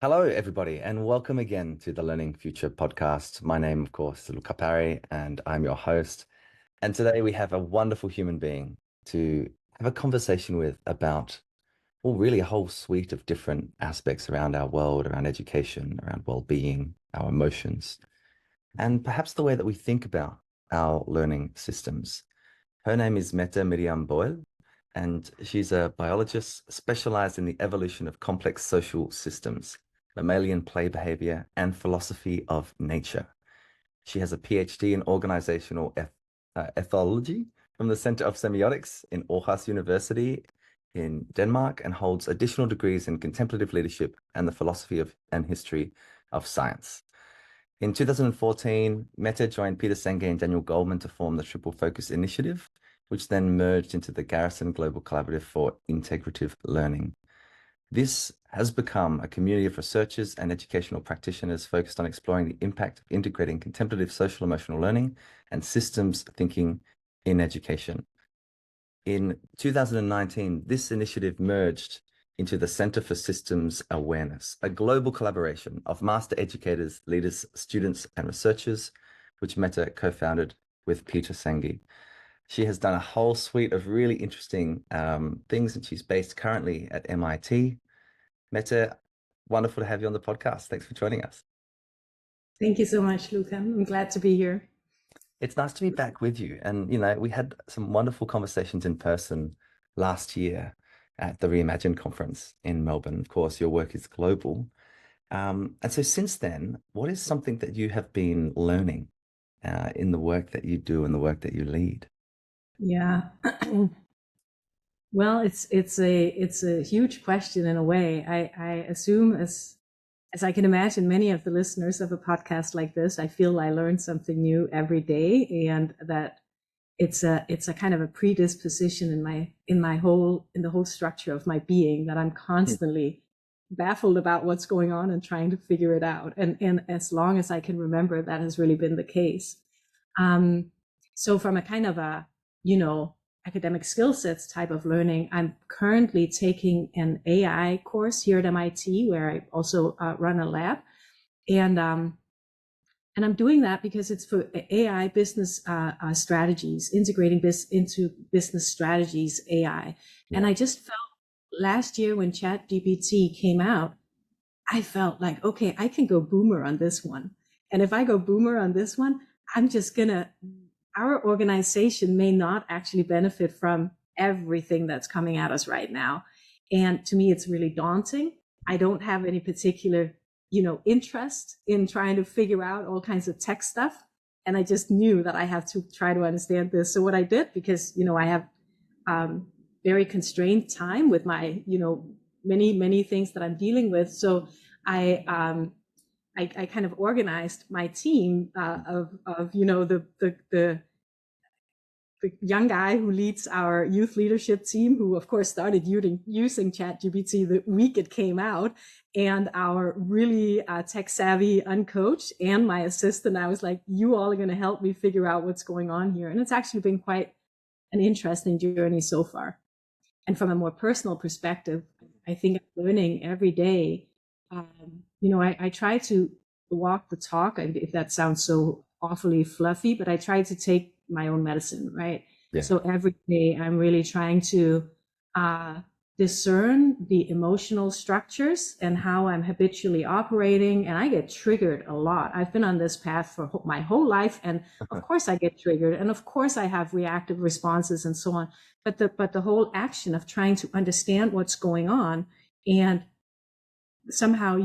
Hello, everybody, and welcome again to the Learning Future podcast. My name, of course, is Luca Parry, and I'm your host. And today we have a wonderful human being to have a conversation with about, well, really a whole suite of different aspects around our world, around education, around well-being, our emotions, and perhaps the way that we think about our learning systems. Her name is Mette Miriam Boell, and she's a biologist specialized in the evolution of complex social systems, mammalian play behavior, and philosophy of nature. She has a PhD in organizational ethology from the Center of Semiotics in Aarhus University in Denmark and holds additional degrees in contemplative leadership and the philosophy of and history of science. In 2014, Mette joined Peter Senge and Daniel Goldman to form the Triple Focus Initiative, which then merged into the Garrison Global Collaborative for Integrative Learning. This has become a community of researchers and educational practitioners focused on exploring the impact of integrating contemplative social emotional learning and systems thinking in education. In 2019, this initiative merged into the Center for Systems Awareness, a global collaboration of master educators, leaders, students, and researchers, which Mette co-founded with Peter Senge. She has done a whole suite of really interesting things, and she's based currently at MIT. Mette, wonderful to have you on the podcast. Thanks for joining us. Thank you so much, Luca. I'm glad to be here. It's nice to be back with you. And, we had some wonderful conversations in person last year at the Reimagine conference in Melbourne. Of course, your work is global. And so since then, what is something that you have been learning in the work that you do and the work that you lead? Yeah. Well, it's a huge question in a way. I assume as I can imagine many of the listeners of a podcast like this, I feel I learn something new every day, and that it's a kind of a predisposition in the whole structure of my being, that I'm constantly baffled about what's going on and trying to figure it out. And as long as I can remember, that has really been the case. So from a kind of a, academic skill sets type of learning, I'm currently taking an AI course here at MIT, where I also run a lab. And I'm doing that because it's for AI business strategies, integrating this into business strategies AI. Yeah. And I just felt last year when ChatGPT came out, I felt like, okay, I can go boomer on this one. And if I go boomer on this one, our organization may not actually benefit from everything that's coming at us right now. And to me, it's really daunting. I don't have any particular, interest in trying to figure out all kinds of tech stuff. And I just knew that I have to try to understand this. So what I did, because, I have very constrained time with my, many, many things that I'm dealing with. So I kind of organized my team of the young guy who leads our youth leadership team, who of course started using ChatGPT the week it came out, and our really tech savvy uncoached and my assistant. I was like, you all are going to help me figure out what's going on here. And it's actually been quite an interesting journey so far. And from a more personal perspective, I think I'm learning every day. I try to walk the talk, if that sounds so awfully fluffy, but I try to take my own medicine, right? Yeah. So every day I'm really trying to discern the emotional structures and how I'm habitually operating. And I get triggered a lot. I've been on this path for my whole life. And of course I get triggered. And of course I have reactive responses and so on. But the whole action of trying to understand what's going on and somehow,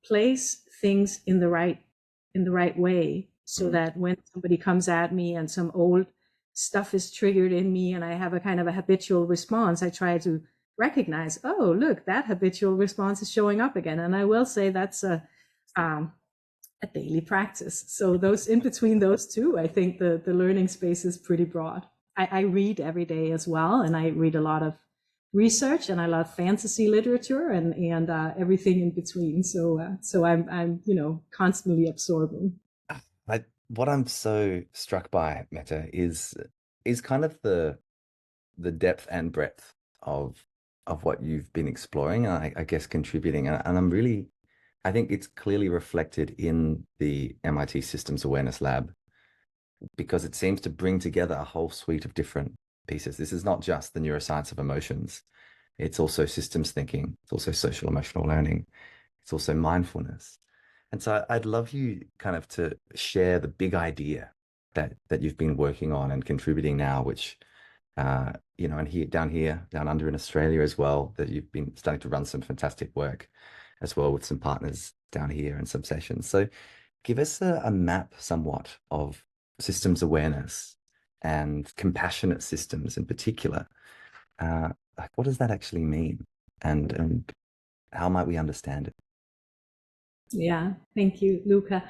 place things in the right way, so that when somebody comes at me and some old stuff is triggered in me and I have a kind of a habitual response, I try to recognize, oh, look, that habitual response is showing up again. And I will say that's a daily practice. So those in between those two, I think the learning space is pretty broad. I read every day as well, and I read a lot of research, and I love fantasy literature and everything in between. So I'm constantly absorbing. What I'm so struck by, Mette, is kind of the depth and breadth of what you've been exploring, and I guess contributing. And I'm really I think it's clearly reflected in the MIT Systems Awareness Lab because it seems to bring together a whole suite of different pieces. This is not just the neuroscience of emotions. It's also systems thinking. It's also social emotional learning. It's also mindfulness. And so I'd love you kind of to share the big idea that you've been working on and contributing now, which and here down under in Australia as well, that you've been starting to run some fantastic work as well with some partners down here and some sessions. So give us a map somewhat of systems awareness and compassionate systems in particular. Like what does that actually mean? And how might we understand it? Yeah, thank you, Luca.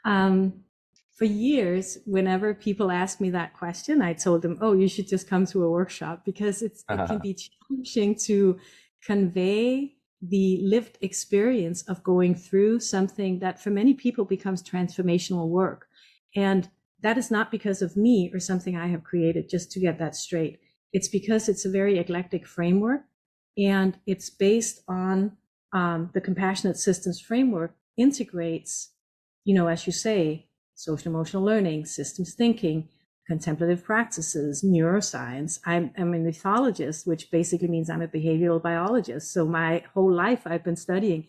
For years, whenever people ask me that question, I told them, "Oh, you should just come to a workshop," because it can be challenging to convey the lived experience of going through something that for many people becomes transformational work. And that is not because of me or something I have created, just to get that straight. It's because it's a very eclectic framework, and it's based on the compassionate systems framework integrates, as you say, social emotional learning, systems thinking, contemplative practices, neuroscience. I'm an ethologist, which basically means I'm a behavioral biologist. So my whole life I've been studying,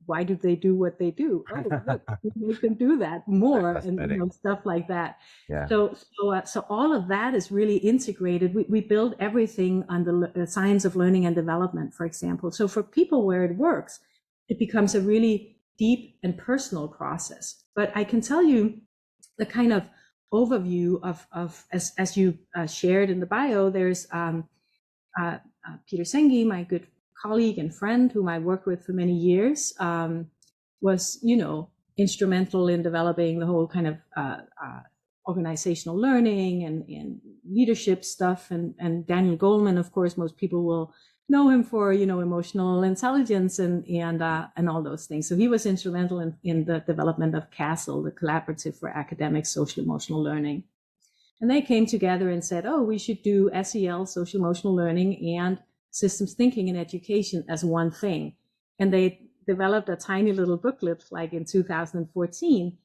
why do they do what they do? Oh, look, we make them do that more, and stuff like that. Yeah. So all of that is really integrated. We build everything on the science of learning and development, for example. So for people where it works, it becomes a really deep and personal process. But I can tell you the kind of overview of as you shared in the bio, there's Peter Senge, my good colleague and friend whom I worked with for many years, was, instrumental in developing the whole kind of organizational learning and leadership stuff. And Daniel Goleman, of course, most people will know him for, emotional intelligence and all those things. So he was instrumental in the development of CASEL, the Collaborative for Academic Social Emotional Learning. And they came together and said, oh, we should do SEL, social emotional learning, and systems thinking in education as one thing. And they developed a tiny little booklet like in 2014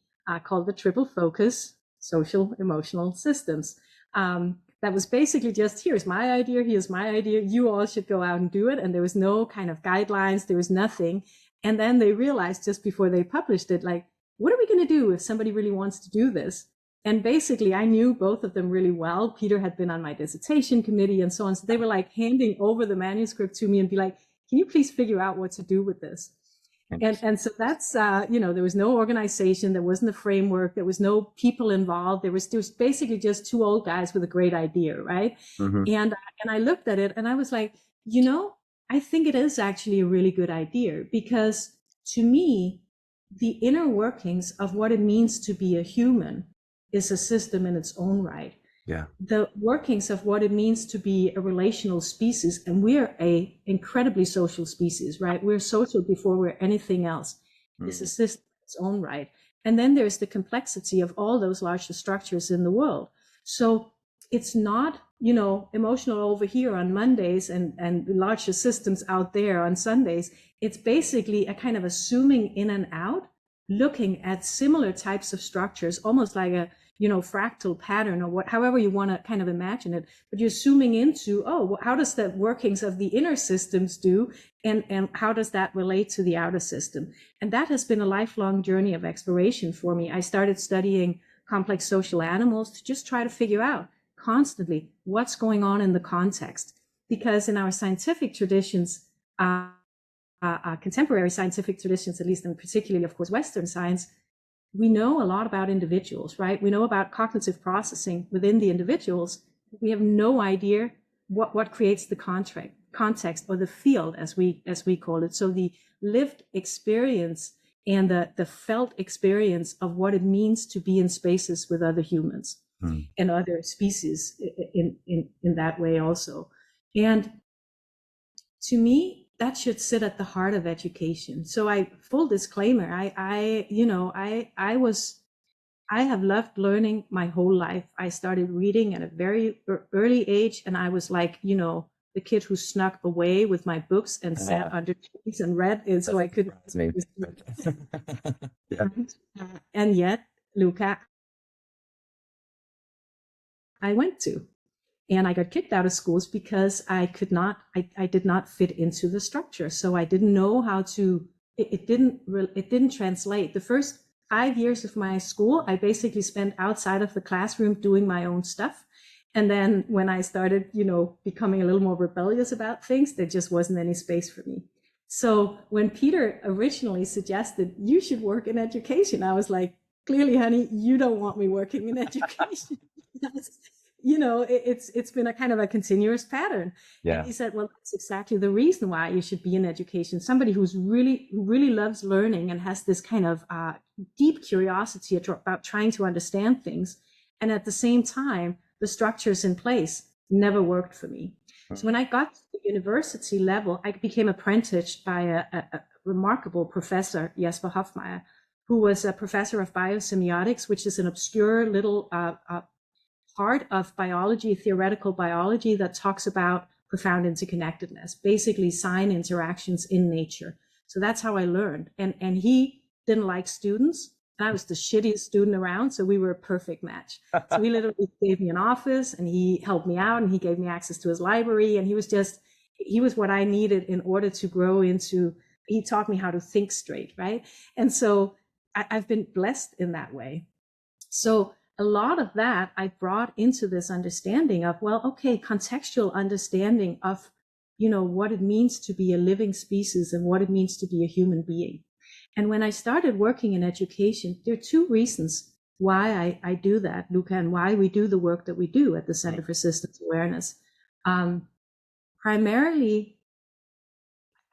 called the Triple Focus Social Emotional Systems. That was basically just, here's my idea, you all should go out and do it. And there was no kind of guidelines, there was nothing. And then they realized just before they published it, like, what are we going to do if somebody really wants to do this? And basically, I knew both of them really well. Peter had been on my dissertation committee and so on. So they were like handing over the manuscript to me and be like, can you please figure out what to do with this? And so that's, there was no organization, there wasn't a framework, there was no people involved. There was basically just two old guys with a great idea, right? Mm-hmm. And I looked at it and I was like, I think it is actually a really good idea, because to me, the inner workings of what it means to be a human is a system in its own right. Yeah. The workings of what it means to be a relational species, and we're a incredibly social species, right? We're social before we're anything else. It's a system in its own right. And then there's the complexity of all those larger structures in the world. So it's not, emotional over here on Mondays and larger systems out there on Sundays. It's basically a kind of a zooming in and out, looking at similar types of structures, almost like a fractal pattern, or however you want to kind of imagine it, but you're zooming into, how does the workings of the inner systems do, and how does that relate to the outer system? And that has been a lifelong journey of exploration for me. I started studying complex social animals to just try to figure out constantly what's going on in the context, because in our scientific traditions, contemporary scientific traditions, at least, and particularly, of course, Western science, we know a lot about individuals, right? We know about cognitive processing within the individuals. We have no idea what creates the context or the field, as we call it. So the lived experience and the felt experience of what it means to be in spaces with other humans and other species in that way also. And to me, that should sit at the heart of education. So full disclaimer, I have loved learning my whole life. I started reading at a very early age, and I was like, the kid who snuck away with my books and sat under trees and read it so I could. Yeah. And yet, Luca, I went to. And I got kicked out of schools because I did not fit into the structure. So I didn't know how to, it didn't translate. The first 5 years of my school, I basically spent outside of the classroom doing my own stuff. And then when I started, becoming a little more rebellious about things, there just wasn't any space for me. So when Peter originally suggested you should work in education, I was like, clearly, honey, you don't want me working in education. It's been a kind of a continuous pattern. Yeah. And he said, well, that's exactly the reason why you should be in education. Somebody who really loves learning and has this kind of deep curiosity about trying to understand things. And at the same time, the structures in place never worked for me. So when I got to the university level, I became apprenticed by a remarkable professor, Jesper Hofmeier, who was a professor of biosemiotics, which is an obscure little part of biology, theoretical biology, that talks about profound interconnectedness, basically sign interactions in nature. So that's how I learned. And he didn't like students. And I was the shittiest student around, so we were a perfect match. So he literally gave me an office, and he helped me out, and he gave me access to his library, and he was what I needed in order to grow into, he taught me how to think straight, right? And so I've been blessed in that way. So a lot of that I brought into this understanding of, well, okay, contextual understanding of, what it means to be a living species and what it means to be a human being. And when I started working in education, there are two reasons why I do that, Luca, and why we do the work that we do at the Center for Systems Awareness. Primarily,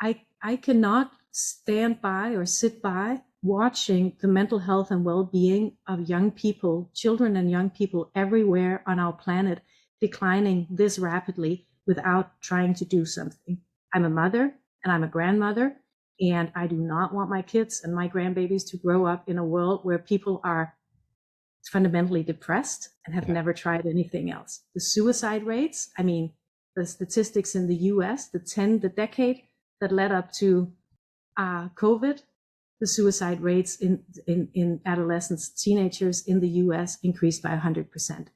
I cannot stand by or sit by watching the mental health and well-being of young people, children and young people everywhere on our planet declining this rapidly without trying to do something. I'm a mother and I'm a grandmother, and I do not want my kids and my grandbabies to grow up in a world where people are fundamentally depressed and have never tried anything else. The suicide rates, I mean, the statistics in the US, the decade that led up to COVID, the suicide rates in adolescents, teenagers in the US increased by 100%.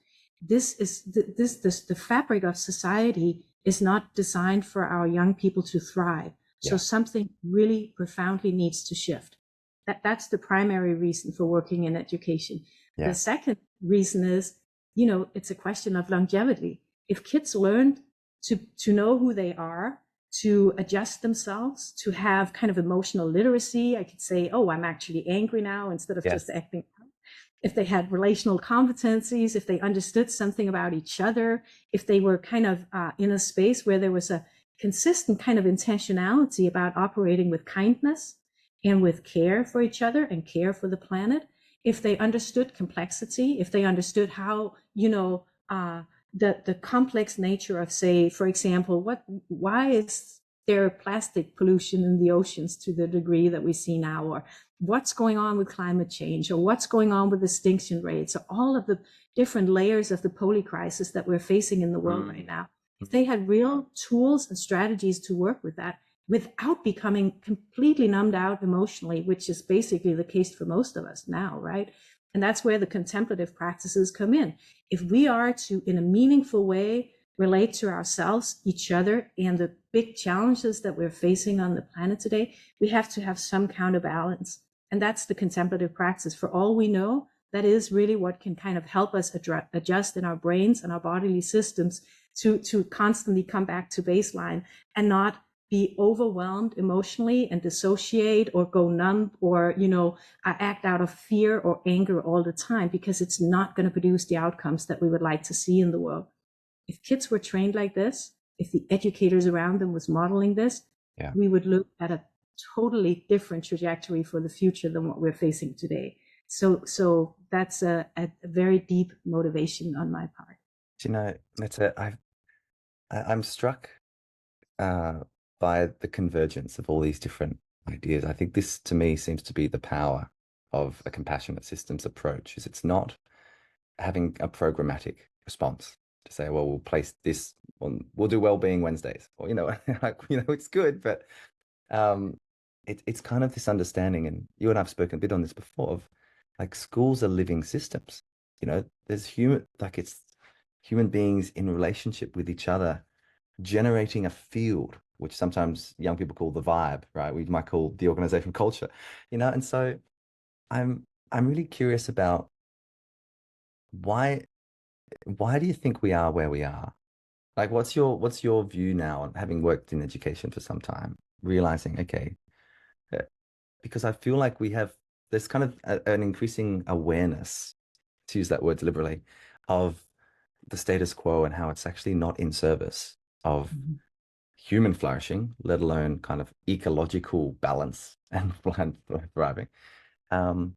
The fabric of society is not designed for our young people to thrive. So something really profoundly needs to shift. That's the primary reason for working in education. Yeah. The second reason is, it's a question of longevity. If kids learn to know who they are, to adjust themselves, to have kind of emotional literacy, I could say, oh, I'm actually angry now instead of just acting out. If they had relational competencies, if they understood something about each other, if they were kind of in a space where there was a consistent kind of intentionality about operating with kindness and with care for each other and care for the planet, if they understood complexity, if they understood how, the complex nature of, say, for example, why is there plastic pollution in the oceans to the degree that we see now, or what's going on with climate change, or what's going on with extinction rates, or all of the different layers of the polycrisis that we're facing in the world right now. If they had real tools and strategies to work with that without becoming completely numbed out emotionally, which is basically the case for most of us now, right? And that's where the contemplative practices come in. If we are to, in a meaningful way, relate to ourselves, each other, and the big challenges that we're facing on the planet today, we have to have some counterbalance. And that's the contemplative practice. For all we know, that is really what can kind of help us adjust in our brains and our bodily systems to constantly come back to baseline and not be overwhelmed emotionally and dissociate or go numb or, act out of fear or anger all the time, because it's not going to produce the outcomes that we would like to see in the world. If kids were trained like this, if the educators around them was modeling this, we would look at a totally different trajectory for the future than what we're facing today. So that's a very deep motivation on my part. Mette, I'm struck by the convergence of all these different ideas. I think this, to me, seems to be the power of a compassionate systems approach. Is it's not having a programmatic response. to say, well, we'll place this on, we'll do well-being Wednesdays, or like it's good, but it's kind of this understanding, and you and I've spoken a bit on this before, of like schools are living systems. There's it's human beings in relationship with each other, generating a field, which sometimes young people call the vibe, right? We might call the organization culture, and so I'm really curious about why do you think we are where we are? Like, what's your view now, having worked in education for some time, realizing, okay, because I feel like there's kind of an increasing awareness, to use that word deliberately, of the status quo and how it's actually not in service of human flourishing, let alone kind of ecological balance and plant thriving. And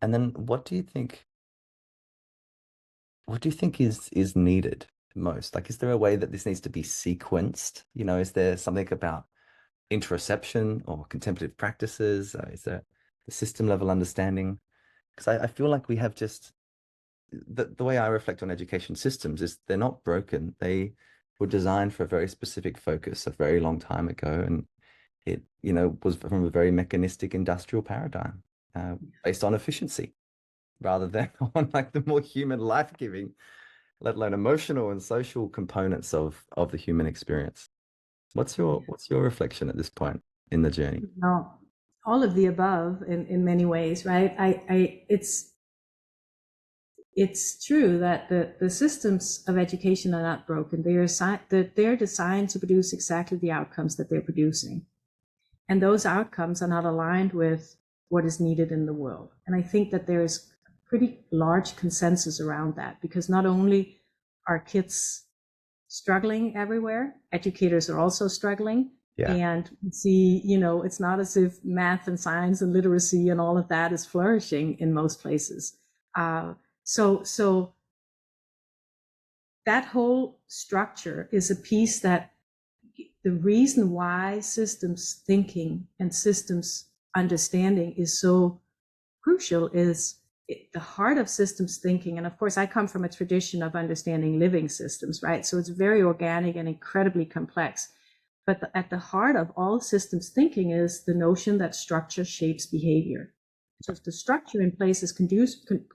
then what do you think is needed most? Like, is there a way that this needs to be sequenced? Is there something about interoception or contemplative practices? Is there a system level understanding? Because I feel like we have just the way I reflect on education systems is they're not broken. They were designed for a very specific focus a very long time ago, and it was from a very mechanistic industrial paradigm based on efficiency rather than on like the more human life-giving, let alone emotional and social components of the human experience. What's your reflection at this point in the journey? No, all of the above in many ways, right? It's true that the systems of education are not broken. They're designed to produce exactly the outcomes that they're producing. And those outcomes are not aligned with what is needed in the world. And I think that there is pretty large consensus around that, because not only are kids struggling everywhere, educators are also struggling. Yeah. And see, it's not as if math and science and literacy and all of that is flourishing in most places. So that whole structure is a piece that the reason why systems thinking and systems understanding is so crucial is the heart of systems thinking. And of course, I come from a tradition of understanding living systems, right? So it's very organic and incredibly complex. But at the heart of all systems thinking is the notion that structure shapes behavior. So if the structure in place is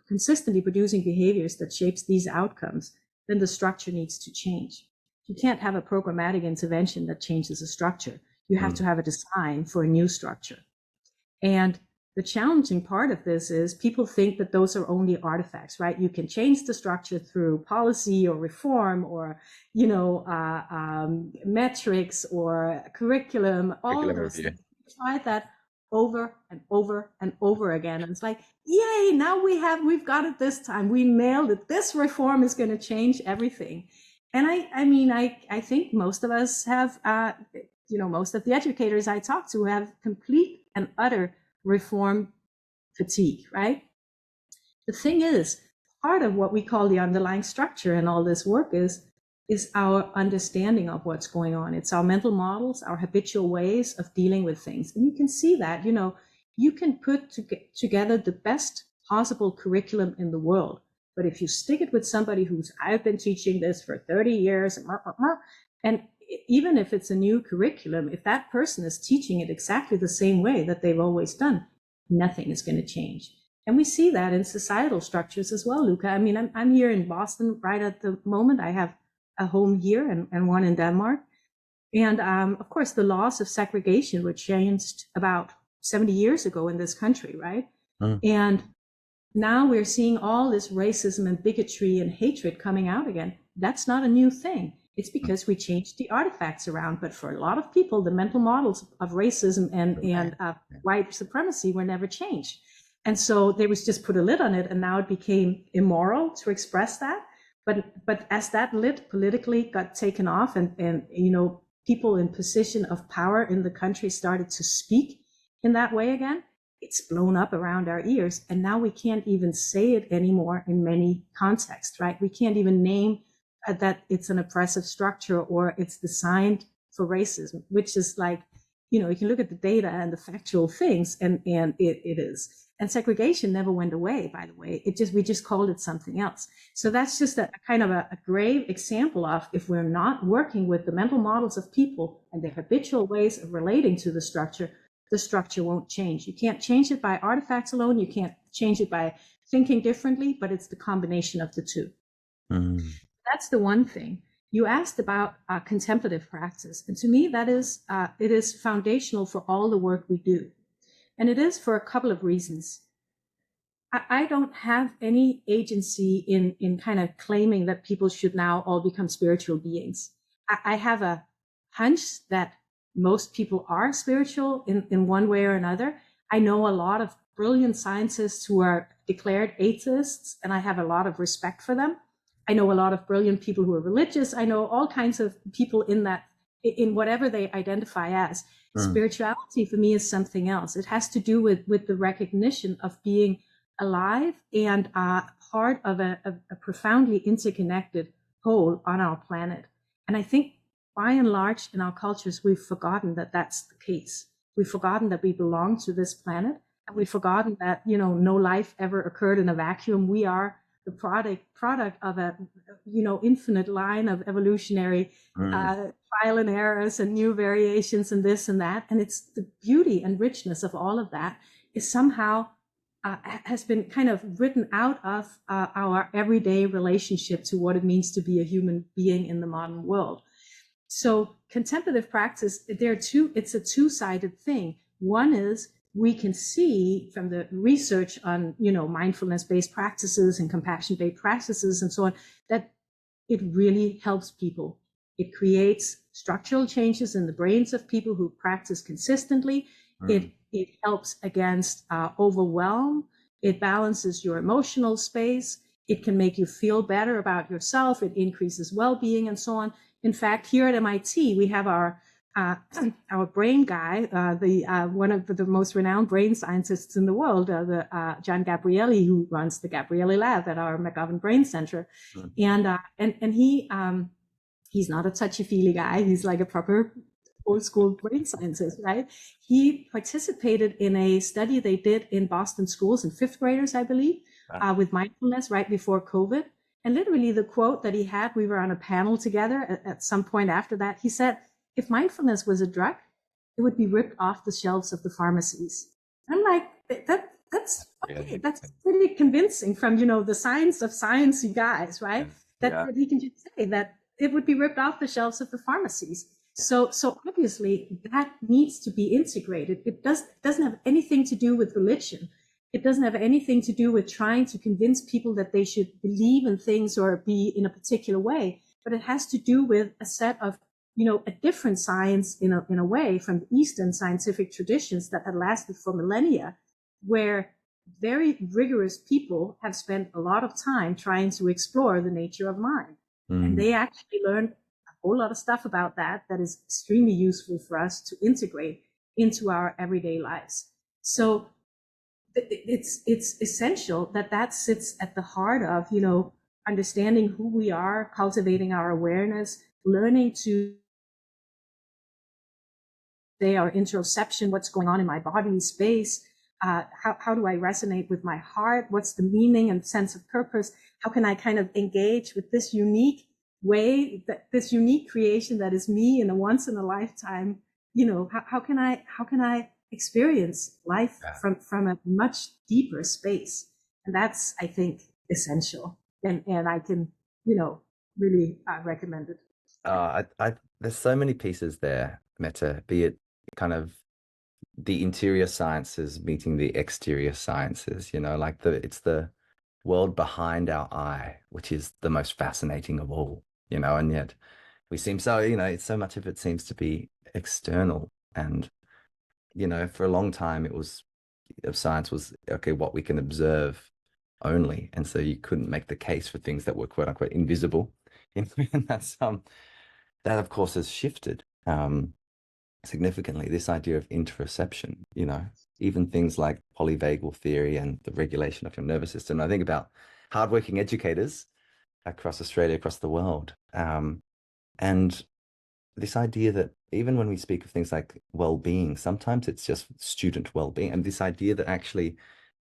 consistently producing behaviors that shapes these outcomes, then the structure needs to change. You can't have a programmatic intervention that changes a structure. You have to have a design for a new structure. And the challenging part of this is people think that those are only artifacts, right? You can change the structure through policy or reform or, metrics or curriculum, all of those things. Try that over and over and over again. And it's like, yay, now we've got it this time. We nailed it. This reform is going to change everything. And I think most of us have, most of the educators I talk to have complete and utter reform fatigue, right? The thing is, part of what we call the underlying structure in all this work is our understanding of what's going on. It's our mental models, our habitual ways of dealing with things. And you can see that, you can put together the best possible curriculum in the world. But if you stick it with somebody I've been teaching this for 30 years, and even if it's a new curriculum, if that person is teaching it exactly the same way that they've always done, nothing is going to change. And we see that in societal structures as well, Luca. I'm here in Boston right at the moment. I have a home here and one in Denmark. And of course, the laws of segregation were changed about 70 years ago in this country, right? And now we're seeing all this racism and bigotry and hatred coming out again. That's not a new thing. It's because we changed the artifacts around. But for a lot of people, the mental models of racism and white supremacy were never changed. And so they was just put a lid on it, and now it became immoral to express that. But as that lid politically got taken off and people in position of power in the country started to speak in that way again, it's blown up around our ears. And now we can't even say it anymore in many contexts, right? We can't even name that it's an oppressive structure or it's designed for racism, which is like, you can look at the data and the factual things, and it is. And segregation never went away, by the way. We just called it something else. So that's just a kind of a grave example of, if we're not working with the mental models of people and their habitual ways of relating to the structure won't change. You can't change it by artifacts alone. You can't change it by thinking differently, but it's the combination of the two. Mm. That's the one thing. You asked about contemplative practice, and to me, it is foundational for all the work we do, and it is for a couple of reasons. I don't have any agency in kind of claiming that people should now all become spiritual beings. I have a hunch that most people are spiritual in one way or another. I know a lot of brilliant scientists who are declared atheists, and I have a lot of respect for them. I know a lot of brilliant people who are religious. I know all kinds of people in whatever they identify as. Spirituality for me is something else. It has to do with the recognition of being alive and part of a profoundly interconnected whole on our planet. And I think by and large in our cultures, we've forgotten that that's the case. We've forgotten that we belong to this planet, and we've forgotten that, no life ever occurred in a vacuum. We are the product of a infinite line of evolutionary trial and errors and new variations and this and that. And it's the beauty and richness of all of that is somehow has been kind of written out of our everyday relationship to what it means to be a human being in the modern world. So contemplative practice, it's a two-sided thing. One is, we can see from the research on, mindfulness-based practices and compassion-based practices and so on, that it really helps people. It creates structural changes in the brains of people who practice consistently. It helps against overwhelm. It balances your emotional space. It can make you feel better about yourself. It increases well-being and so on. In fact, here at MIT, we have our brain guy, one of the most renowned brain scientists in the world, John Gabrielli, who runs the Gabrielli Lab at our McGovern Brain Center, and he's not a touchy-feely guy. He's like a proper old-school brain scientist, right? He participated in a study they did in Boston schools in fifth graders, I believe, with mindfulness right before COVID. And literally, the quote that he had, we were on a panel together at some point after that. He said, "If mindfulness was a drug, it would be ripped off the shelves of the pharmacies." I'm like, that's okay. That's pretty convincing from, the science of science, you guys, right? That he can just say that it would be ripped off the shelves of the pharmacies. So obviously that needs to be integrated. It doesn't have anything to do with religion. It doesn't have anything to do with trying to convince people that they should believe in things or be in a particular way, but it has to do with a set of, a different science in a way from the Eastern scientific traditions that had lasted for millennia, where very rigorous people have spent a lot of time trying to explore the nature of mind. And they actually learned a whole lot of stuff about that is extremely useful for us to integrate into our everyday lives. So it's essential that sits at the heart of, understanding who we are, cultivating our awareness, learning to say our interoception, what's going on in my body space, how do I resonate with my heart, what's the meaning and sense of purpose, how can I kind of engage with this unique way, this unique creation that is me in a once in a lifetime, how can I experience life from a much deeper space? And that's, I think, essential. And I can, really recommend it. There's so many pieces there, Mette, be it kind of the interior sciences meeting the exterior sciences, like it's the world behind our eye, which is the most fascinating of all, and yet we seem so, it's so much of it seems to be external. And, for a long time science was, okay, what we can observe only. And so you couldn't make the case for things that were quote unquote invisible. And that's, that of course has shifted significantly, this idea of interoception, even things like polyvagal theory and the regulation of your nervous system. I think about hardworking educators across Australia, across the world, and this idea that even when we speak of things like well-being, sometimes it's just student well-being, and this idea that actually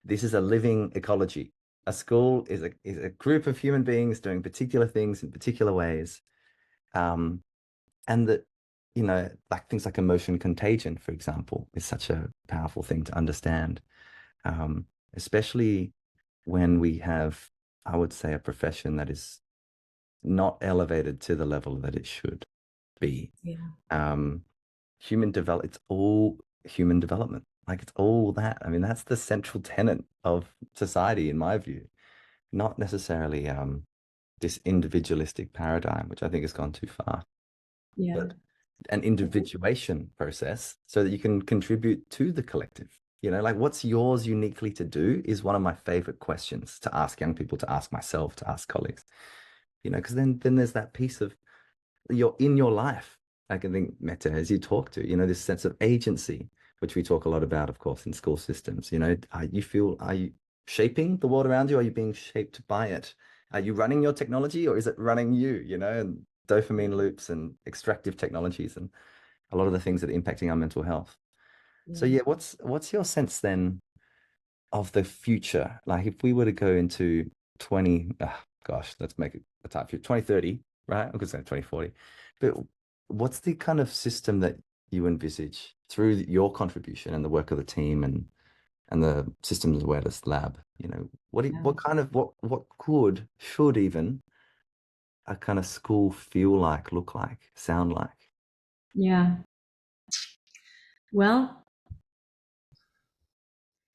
this is a living ecology. A school is a group of human beings doing particular things in particular ways. And that, like things like emotion contagion, for example, is such a powerful thing to understand, especially when we have, I would say, a profession that is not elevated to the level that it should be. Yeah. It's all human development. Like it's all that. I mean, that's the central tenet of society, in my view, not necessarily this individualistic paradigm, which I think has gone too far. Yeah. But an individuation process so that you can contribute to the collective. Like what's yours uniquely to do is one of my favorite questions to ask young people, to ask myself, to ask colleagues, because then there's that piece of you're in your life. I can think, Mette, as you talk to, this sense of agency, which we talk a lot about, of course, in school systems. Are you shaping the world around you? Are you being shaped by it? Are you running your technology, or is it running you? And dopamine loops and extractive technologies and a lot of the things that are impacting our mental health. So yeah, what's your sense then of the future? Like if we were to go into 20, let's make it a type future, 2030, right? I'm going to say 2040. But what's the kind of system that you envisage through your contribution and the work of the team and the systems awareness lab? What should even a kind of school feel like, look like, sound like? Yeah. Well,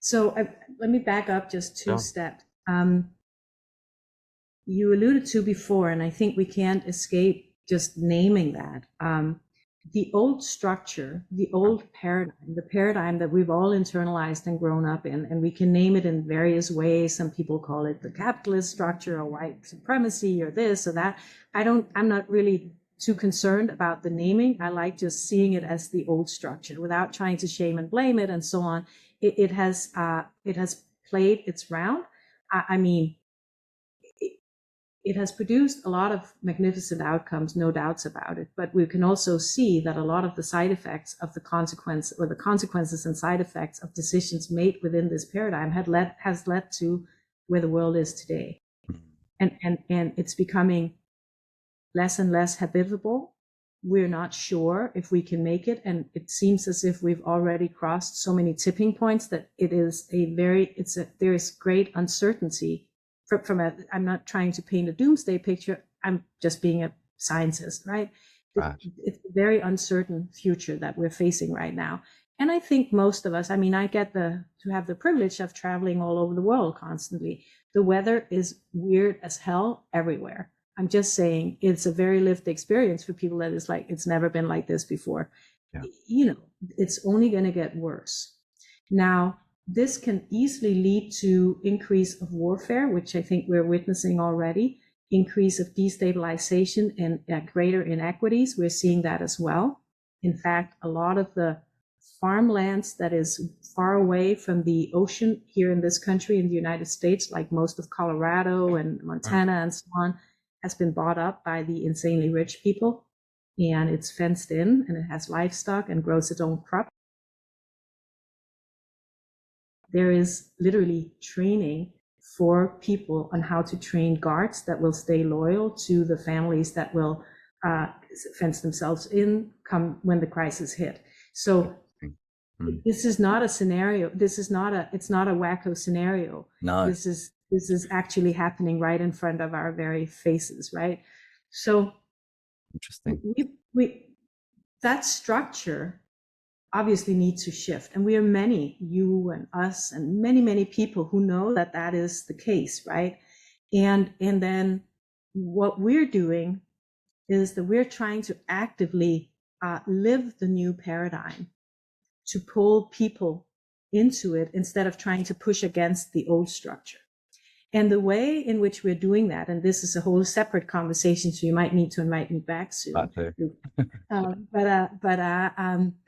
so let me back up just two Sure. steps. You alluded to before, and I think we can't escape just naming that. The old structure, the old paradigm, the paradigm that we've all internalized and grown up in, and we can name it in various ways. Some people call it the capitalist structure or white supremacy or this or that. I'm not really too concerned about the naming. I like just seeing it as the old structure without trying to shame and blame it and so on. It has played its round. I mean, it has produced a lot of magnificent outcomes, no doubts about it. But we can also see that a lot of the side effects of the consequences and side effects of decisions made within this paradigm has led to where the world is today. And it's becoming less and less habitable. We're not sure if we can make it. And it seems as if we've already crossed so many tipping points that there is great uncertainty. I'm not trying to paint a doomsday picture. I'm just being a scientist, right? Right. It's a very uncertain future that we're facing right now. And I think most of us, I mean, I get to have the privilege of traveling all over the world constantly. The weather is weird as hell everywhere. I'm just saying it's a very lived experience for people that is like, it's never been like this before. Yeah. It's only going to get worse. Now, this can easily lead to increase of warfare, which I think we're witnessing already, increase of destabilization and greater inequities. We're seeing that as well. In fact, a lot of the farmlands that is far away from the ocean here in this country, in the United States, like most of Colorado and Montana and so on, has been bought up by the insanely rich people. And it's fenced in and it has livestock and grows its own crop. There is literally training for people on how to train guards that will stay loyal to the families that will fence themselves in come when the crisis hit. So this is not a scenario. It's not a wacko scenario. No. This is actually happening right in front of our very faces, right? So interesting. That structure obviously needs to shift. And we are many, you and us and many, many people who know that that is the case, right? And then what we're doing is that we're trying to actively live the new paradigm, to pull people into it instead of trying to push against the old structure. And the way in which we're doing that, and this is a whole separate conversation, so you might need to invite me back soon.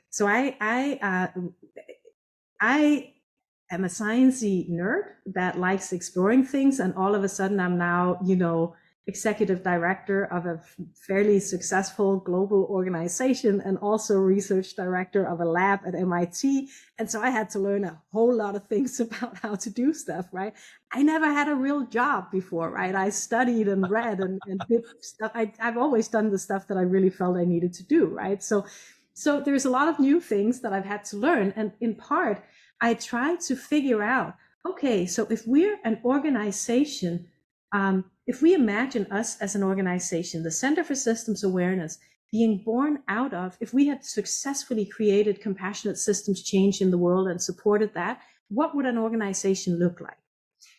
So I am a sciencey nerd that likes exploring things, and all of a sudden I'm now, executive director of a fairly successful global organization and also research director of a lab at MIT. And so I had to learn a whole lot of things about how to do stuff, right? I never had a real job before, right? I studied and read and did stuff. I've always done the stuff that I really felt I needed to do, right? So there's a lot of new things that I've had to learn. And in part, I tried to figure out, okay, so if we're an organization, if we imagine us as an organization, the Center for Systems Awareness being born out of, if we had successfully created compassionate systems change in the world and supported that, what would an organization look like?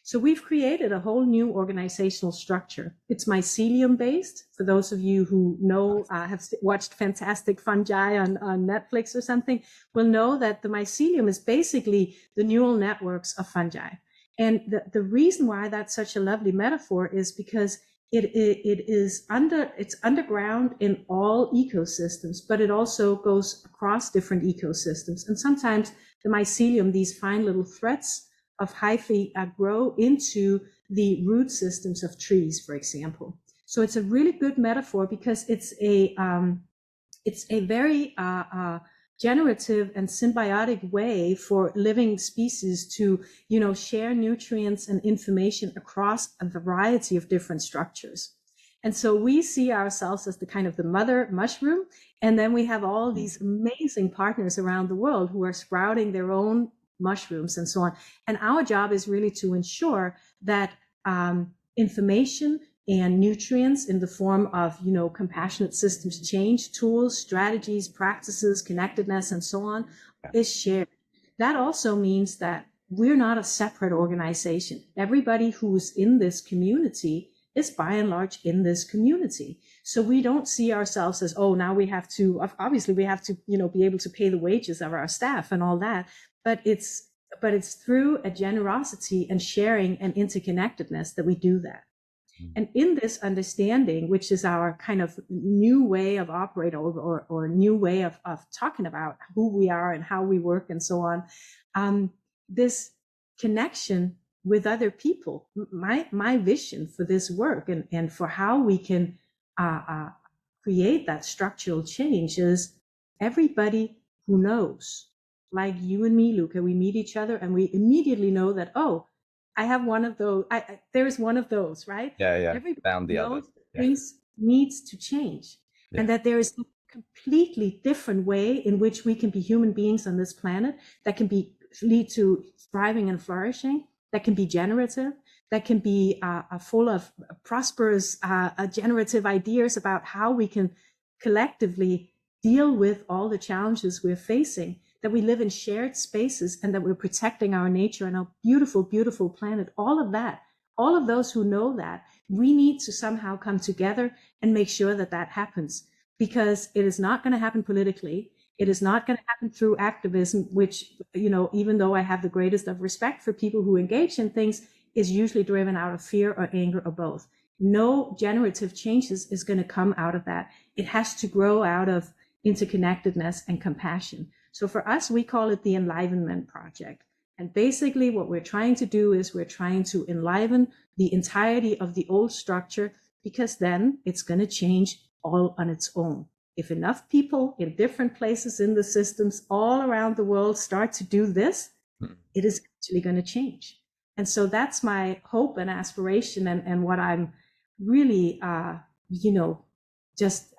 So we've created a whole new organizational structure. It's mycelium based. For those of you who know, have watched Fantastic Fungi on Netflix or something, will know that the mycelium is basically the neural networks of fungi. And the reason why that's such a lovely metaphor is because it's underground in all ecosystems, but it also goes across different ecosystems. And sometimes the mycelium, these fine little threads of hyphae, grow into the root systems of trees, for example. So it's a really good metaphor because it's a very generative and symbiotic way for living species to, share nutrients and information across a variety of different structures. And so we see ourselves as the kind of the mother mushroom. And then we have all these amazing partners around the world who are sprouting their own mushrooms and so on. And our job is really to ensure that information and nutrients in the form of, compassionate systems change, tools, strategies, practices, connectedness, and so on, is shared. That also means that we're not a separate organization. Everybody who's in this community is by and large in this community. So we don't see ourselves as, now we have to, obviously we have to, be able to pay the wages of our staff and all that, but it's through a generosity and sharing and interconnectedness that we do that. And in this understanding, which is our kind of new way of operating or new way of talking about who we are and how we work and so on, this connection with other people, my vision for this work and for how we can create that structural change is everybody who knows, like you and me, Luca, we meet each other and we immediately know that, I have one of those. There's one of those, right? Yeah. Everybody Found the other. knows things needs to change, and that there is a completely different way in which we can be human beings on this planet that can lead to thriving and flourishing, that can be generative, that can be full of prosperous, generative ideas about how we can collectively deal with all the challenges we're facing, that we live in shared spaces and that we're protecting our nature and our beautiful, beautiful planet. All of that, all of those who know that, we need to somehow come together and make sure that that happens, because it is not going to happen politically. It is not going to happen through activism, which, even though I have the greatest of respect for people who engage in things, is usually driven out of fear or anger or both. No generative changes is going to come out of that. It has to grow out of interconnectedness and compassion. So for us, we call it the Enlivenment Project. And basically what we're trying to do is we're trying to enliven the entirety of the old structure, because then it's going to change all on its own. If enough people in different places in the systems all around the world start to do this, it is actually going to change. And so that's my hope and aspiration, and what I'm really,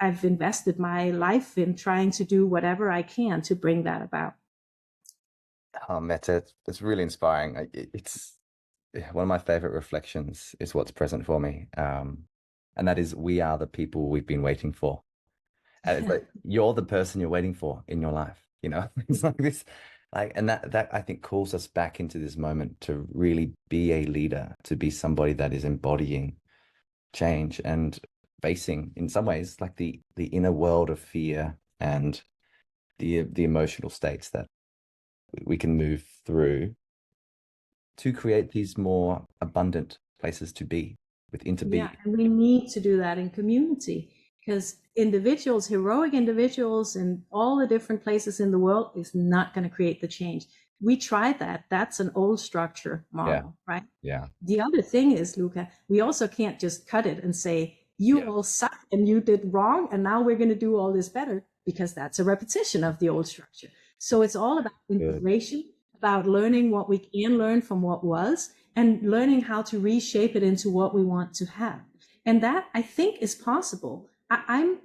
I've invested my life in trying to do whatever I can to bring that about. Oh, Mette, it's really inspiring. It's one of my favorite reflections is what's present for me. And that is, we are the people we've been waiting for. And it's like, you're the person you're waiting for in your life, it's like this, and that I think calls us back into this moment to really be a leader, to be somebody that is embodying change and facing, in some ways, like the inner world of fear and the emotional states that we can move through to create these more abundant places to be, within to be. Yeah, and we need to do that in community, because individuals, heroic individuals in all the different places in the world, is not going to create the change. we tried that. That's an old structure model, right? Yeah. The other thing is, Luca, we also can't just cut it and say, you all suck and you did wrong, and now we're going to do all this better, because that's a repetition of the old structure. So it's all about integration, about learning what we can learn from what was, and learning how to reshape it into what we want to have. And that, I think, is possible. I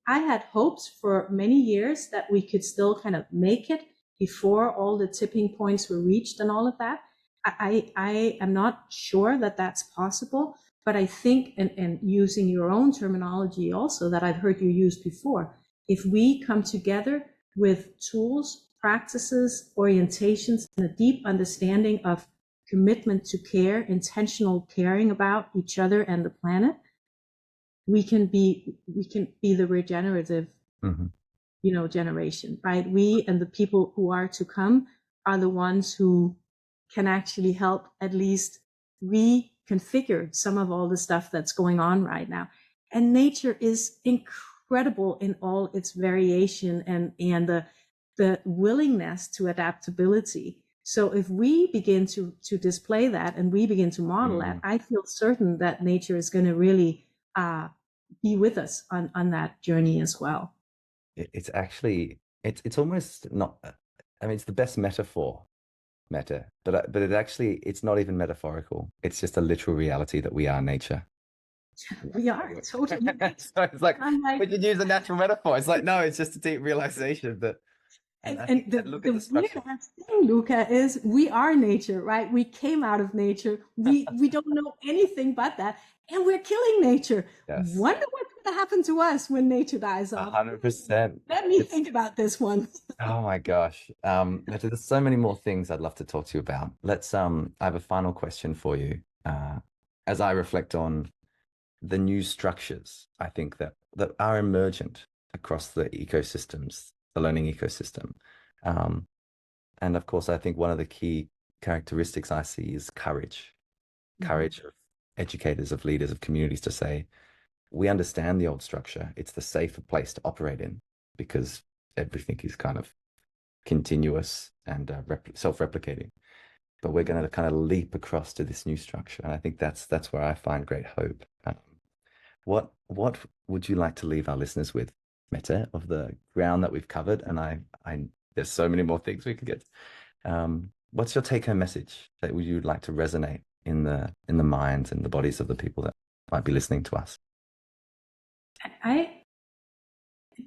had hopes for many years that we could still kind of make it before all the tipping points were reached and all of that. I am not sure that that's possible, but I think, and using your own terminology also that I've heard you use before, if we come together with tools, practices, orientations, and a deep understanding of commitment to care, intentional caring about each other and the planet, we can be the regenerative, generation, right? We and the people who are to come are the ones who can actually help at least reconfigure some of all the stuff that's going on right now. And nature is incredible in all its variation and the willingness to adaptability. So if we begin to display that and we begin to model that, I feel certain that nature is going to really be with us on that journey as well. It's actually, it's almost not, I mean, it's the best metaphor, Mette, but it's not even metaphorical. It's just a literal reality that we are nature. We are totally. So it's like, we could use a natural metaphor. It's like, no, it's just a deep realization that. And the weird thing, Luca, is we are nature, right? We came out of nature. We don't know anything but that, and we're killing nature. Yes. Wonder what's going to happen to us when nature dies off. 100%. Let me think about this one. Oh my gosh, Mette, there's so many more things I'd love to talk to you about. Let's. I have a final question for you. As I reflect on the new structures, I think that are emergent across the ecosystems, the learning ecosystem. And of course, I think one of the key characteristics I see is courage. Courage of educators, of leaders, of communities to say, we understand the old structure. It's the safer place to operate in because everything is kind of continuous and self-replicating. But we're going to kind of leap across to this new structure. And I think that's where I find great hope. What would you like to leave our listeners with, Mette, of the ground that we've covered? And I there's so many more things we could get. What's your take-home message that you'd like to resonate in the minds and the bodies of the people that might be listening to us? I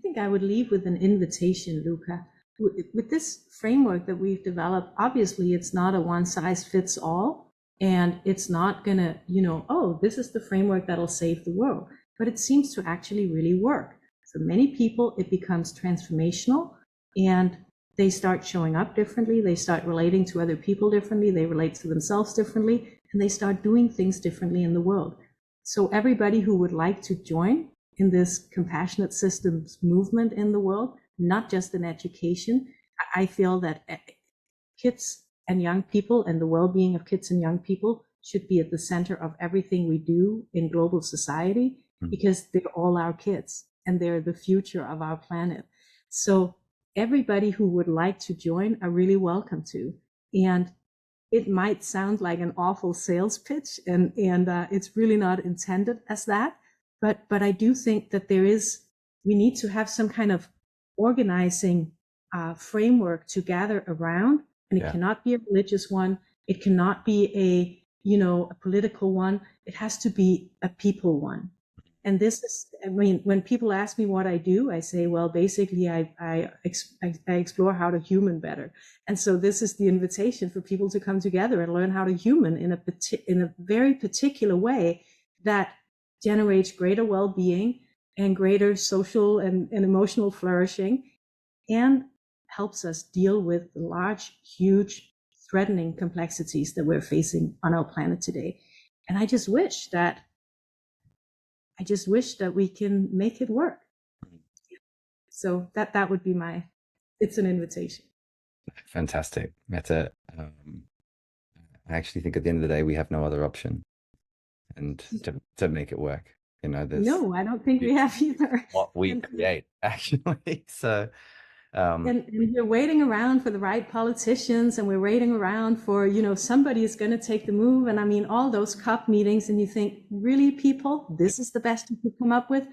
think I would leave with an invitation, Luca. With this framework that we've developed, obviously it's not a one-size-fits-all, and it's not gonna, oh, this is the framework that'll save the world. But it seems to actually really work. For many people, it becomes transformational, and they start showing up differently. They start relating to other people differently. They relate to themselves differently, and they start doing things differently in the world. So everybody who would like to join in this compassionate systems movement in the world, not just in education, I feel that kids and young people and the well-being of kids and young people should be at the center of everything we do in global society, because they're all our kids and they're the future of our planet. So everybody who would like to join are really welcome to. And it might sound like an awful sales pitch, and it's really not intended as that. But I do think that we need to have some kind of organizing framework to gather around, and it cannot be a religious one. It cannot be a political one. It has to be a people one. And this is, when people ask me what I do, I say, well, basically I explore how to human better. And so this is the invitation for people to come together and learn how to human in a very particular way that generates greater well-being and greater social and emotional flourishing, and helps us deal with the large, huge, threatening complexities that we're facing on our planet today. And I just wish that we can make it work. So that would be it's an invitation. Fantastic, Mette. I actually think at the end of the day, we have no other option, and to make it work. No, I don't think we have either. What we create, actually. So And we're waiting around for the right politicians, and we're waiting around for, somebody is going to take the move. And I mean, all those COP meetings, and you think, really, people, this is the best you could come up with?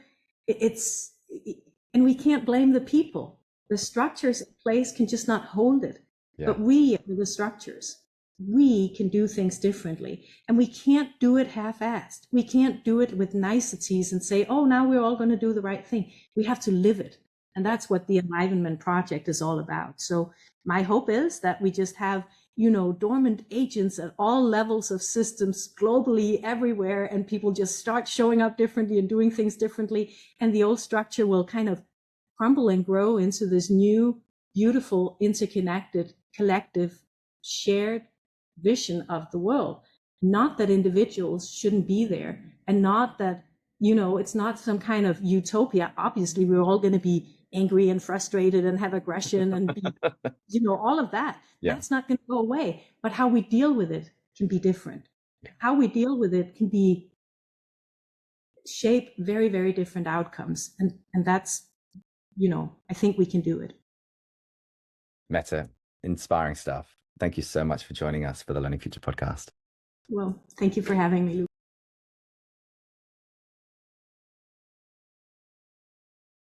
And we can't blame the people. The structures in place can just not hold it. Yeah. But we are the structures. We can do things differently, and we can't do it half-assed. We can't do it with niceties and say, oh, now we're all going to do the right thing. We have to live it. And that's what the Enlivenment Project is all about. So my hope is that we just have, dormant agents at all levels of systems globally everywhere, and people just start showing up differently and doing things differently. And the old structure will kind of crumble and grow into this new, beautiful, interconnected, collective, shared vision of the world. Not that individuals shouldn't be there, and not that, it's not some kind of utopia. Obviously, we're all going to be angry and frustrated and have aggression and be, all of that. Yeah. That's not going to go away. But how we deal with it can be different. Yeah. How we deal with it can be shape very, very different outcomes. And that's, I think we can do it. Mette, inspiring stuff. Thank you so much for joining us for the Learning Future podcast. Well, thank you for having me, Luke.